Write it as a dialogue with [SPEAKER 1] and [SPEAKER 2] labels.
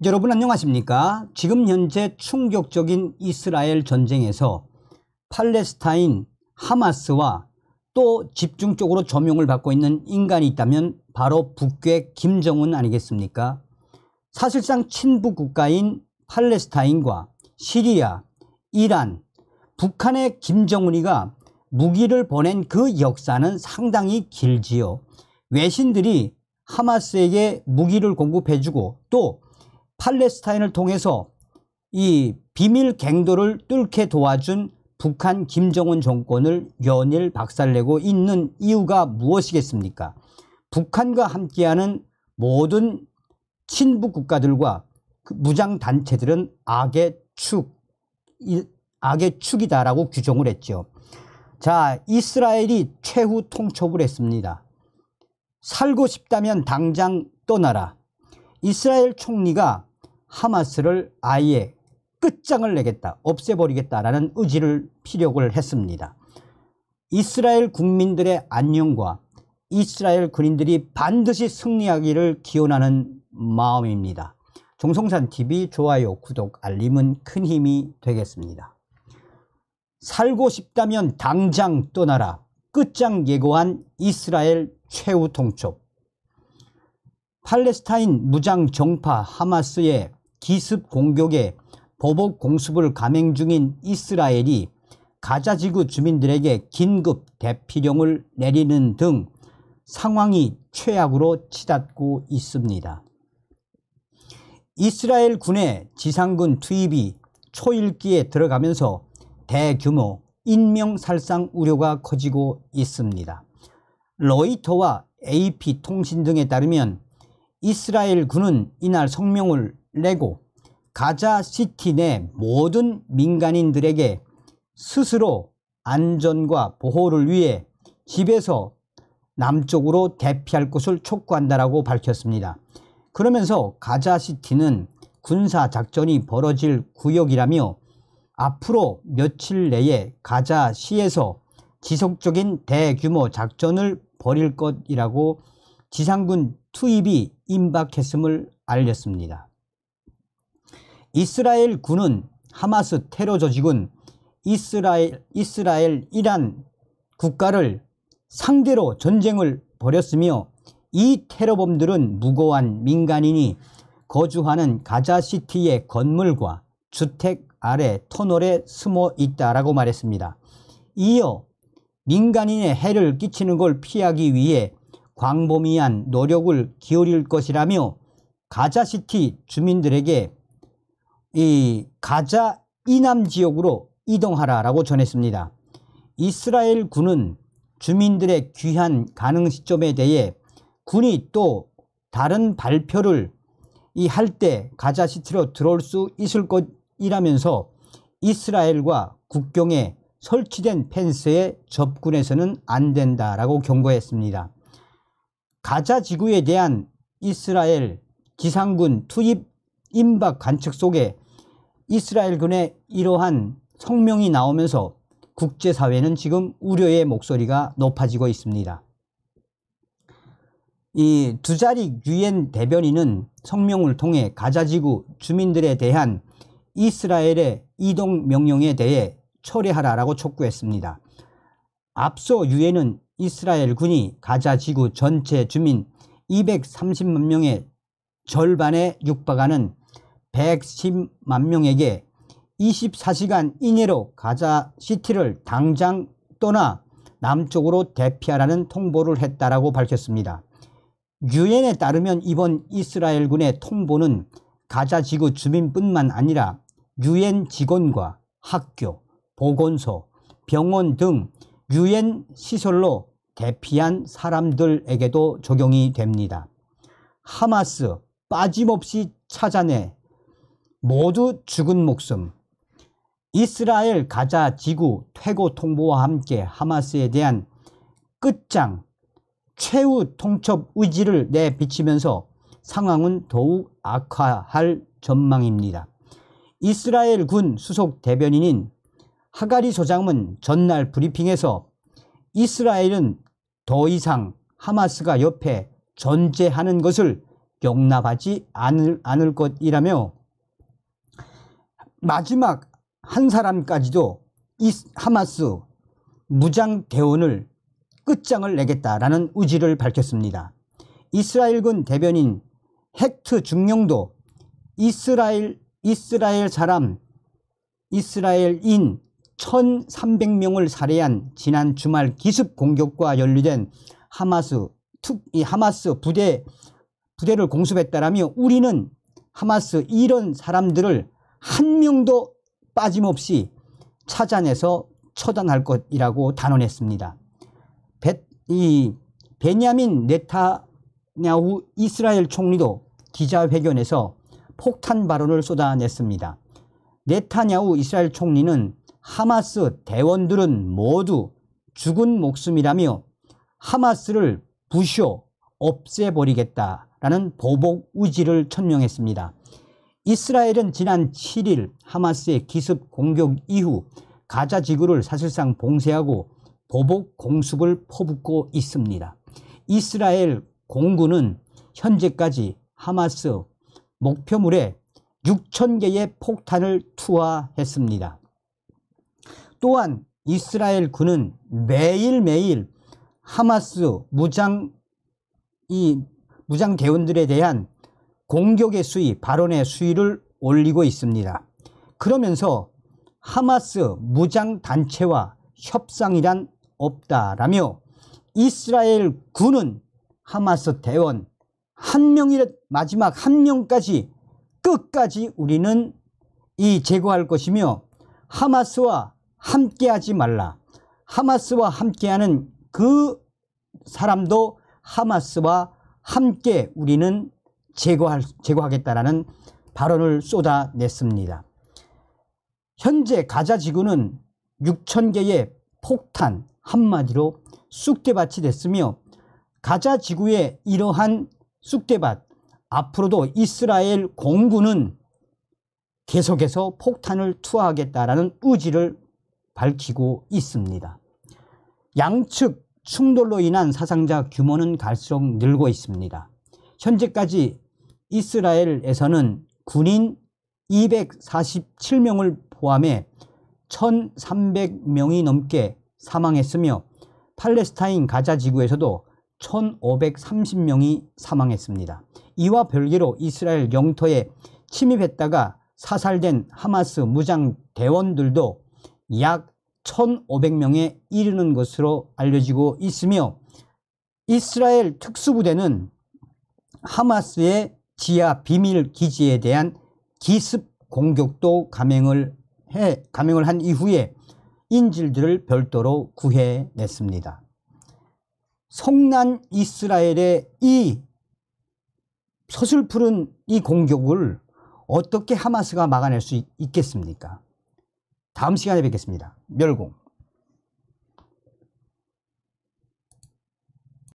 [SPEAKER 1] 여러분 안녕하십니까? 지금 현재 충격적인 이스라엘 전쟁에서 팔레스타인 하마스와 또 집중적으로 조명을 받고 있는 인간이 있다면 바로 북괴 김정은 아니겠습니까? 사실상 친북 국가인 팔레스타인과 시리아, 이란, 북한의 김정은이가 무기를 보낸 그 역사는 상당히 길지요. 외신들이 하마스에게 무기를 공급해주고 또 팔레스타인을 통해서 이 비밀 갱도를 뚫게 도와준 북한 김정은 정권을 연일 박살내고 있는 이유가 무엇이겠습니까? 북한과 함께하는 모든 친북 국가들과 그 무장단체들은 악의 축이다라고 규정을 했죠. 자, 이스라엘이 최후 통첩을 했습니다. 살고 싶다면 당장 떠나라. 이스라엘 총리가 하마스를 아예 끝장을 내겠다, 없애버리겠다라는 의지를 피력을 했습니다. 이스라엘 국민들의 안녕과 이스라엘 군인들이 반드시 승리하기를 기원하는 마음입니다. 종성산TV 좋아요, 구독, 알림은 큰 힘이 되겠습니다. 살고 싶다면 당장 떠나라. 끝장 예고한 이스라엘 최후 통첩. 팔레스타인 무장 정파 하마스의 기습 공격에 보복 공습을 감행 중인 이스라엘이 가자지구 주민들에게 긴급 대피령을 내리는 등 상황이 최악으로 치닫고 있습니다. 이스라엘 군의 지상군 투입이 초읽기에 들어가면서 대규모 인명살상 우려가 커지고 있습니다. 로이터와 AP통신 등에 따르면 이스라엘 군은 이날 성명을 내고 가자시티 내 모든 민간인들에게 스스로 안전과 보호를 위해 집에서 남쪽으로 대피할 것을 촉구한다라고 밝혔습니다. 그러면서 가자시티는 군사작전이 벌어질 구역이라며 앞으로 며칠 내에 가자시에서 지속적인 대규모 작전을 벌일 것이라고 지상군 투입이 임박했음을 알렸습니다. 이스라엘 군은 하마스 테러 조직은 이스라엘, 이란 국가를 상대로 전쟁을 벌였으며 이 테러범들은 무고한 민간인이 거주하는 가자시티의 건물과 주택 아래 터널에 숨어 있다라고 말했습니다. 이어 민간인의 해를 끼치는 걸 피하기 위해 광범위한 노력을 기울일 것이라며 가자시티 주민들에게 이 가자 이남 지역으로 이동하라라고 전했습니다. 이스라엘 군은 주민들의 귀환 가능 시점에 대해 군이 또 다른 발표를 할 때 가자시티로 들어올 수 있을 것이라면서 이스라엘과 국경에 설치된 펜스에 접근해서는 안 된다라고 경고했습니다. 가자 지구에 대한 이스라엘 지상군 투입 임박 관측 속에 이스라엘 군의 이러한 성명이 나오면서 국제사회는 지금 우려의 목소리가 높아지고 있습니다. 이 두자릭 유엔 대변인은 성명을 통해 가자지구 주민들에 대한 이스라엘의 이동 명령에 대해 철회하라라고 촉구했습니다. 앞서 유엔은 이스라엘 군이 가자지구 전체 주민 230만 명의 절반에 육박하는 110만 명에게 24시간 이내로 가자시티를 당장 떠나 남쪽으로 대피하라는 통보를 했다라고 밝혔습니다. 유엔에 따르면 이번 이스라엘 군의 통보는 가자지구 주민뿐만 아니라 유엔 직원과 학교, 보건소, 병원 등 유엔 시설로 대피한 사람들에게도 적용이 됩니다. 하마스 빠짐없이 찾아내 모두 죽은 목숨. 이스라엘 가자 지구 퇴고 통보와 함께 하마스에 대한 끝장 최후 통첩 의지를 내비치면서 상황은 더욱 악화할 전망입니다. 이스라엘 군 수석 대변인인 하가리 소장은 전날 브리핑에서 이스라엘은 더 이상 하마스가 옆에 존재하는 것을 용납하지 않을 것이라며 마지막 한 사람까지도 이 하마스 무장대원을 끝장을 내겠다라는 의지를 밝혔습니다. 이스라엘군 대변인 헥트 중령도 이스라엘인 1,300명을 살해한 지난 주말 기습 공격과 연루된 하마스 부대를 공습했다라며 우리는 하마스 이런 사람들을 한 명도 빠짐없이 찾아내서 처단할 것이라고 단언했습니다. 베냐민 네타냐후 이스라엘 총리도 기자회견에서 폭탄 발언을 쏟아냈습니다. 네타냐후 이스라엘 총리는 하마스 대원들은 모두 죽은 목숨이라며 하마스를 부셔 없애버리겠다라는 보복 의지를 천명했습니다. 이스라엘은 지난 7일 하마스의 기습 공격 이후 가자 지구를 사실상 봉쇄하고 보복 공습을 퍼붓고 있습니다. 이스라엘 공군은 현재까지 하마스 목표물에 6,000개의 폭탄을 투하했습니다. 또한 이스라엘 군은 매일매일 하마스 무장대원들에 대한 공격의 수위, 발언의 수위를 올리고 있습니다. 그러면서 하마스 무장단체와 협상이란 없다라며 이스라엘 군은 하마스 대원 마지막 한 명까지 끝까지 우리는 제거할 것이며 하마스와 함께하지 말라. 하마스와 함께하는 그 사람도 하마스와 함께 우리는 제거하겠다라는 발언을 쏟아냈습니다. 현재 가자 지구는 6,000개의 폭탄, 한마디로 쑥대밭이 됐으며 가자 지구의 이러한 쑥대밭, 앞으로도 이스라엘 공군은 계속해서 폭탄을 투하하겠다라는 의지를 밝히고 있습니다. 양측 충돌로 인한 사상자 규모는 갈수록 늘고 있습니다. 현재까지 이스라엘에서는 군인 247명을 포함해 1,300명이 넘게 사망했으며 팔레스타인 가자 지구에서도 1,530명이 사망했습니다. 이와 별개로 이스라엘 영토에 침입했다가 사살된 하마스 무장대원들도 약 1,500명에 이르는 것으로 알려지고 있으며 이스라엘 특수부대는 하마스의 지하 비밀 기지에 대한 기습 공격도 감행을 한 이후에 인질들을 별도로 구해냈습니다. 성난 이스라엘의 이 서슬푸른 이 공격을 어떻게 하마스가 막아낼 수 있겠습니까? 다음 시간에 뵙겠습니다. 멸공.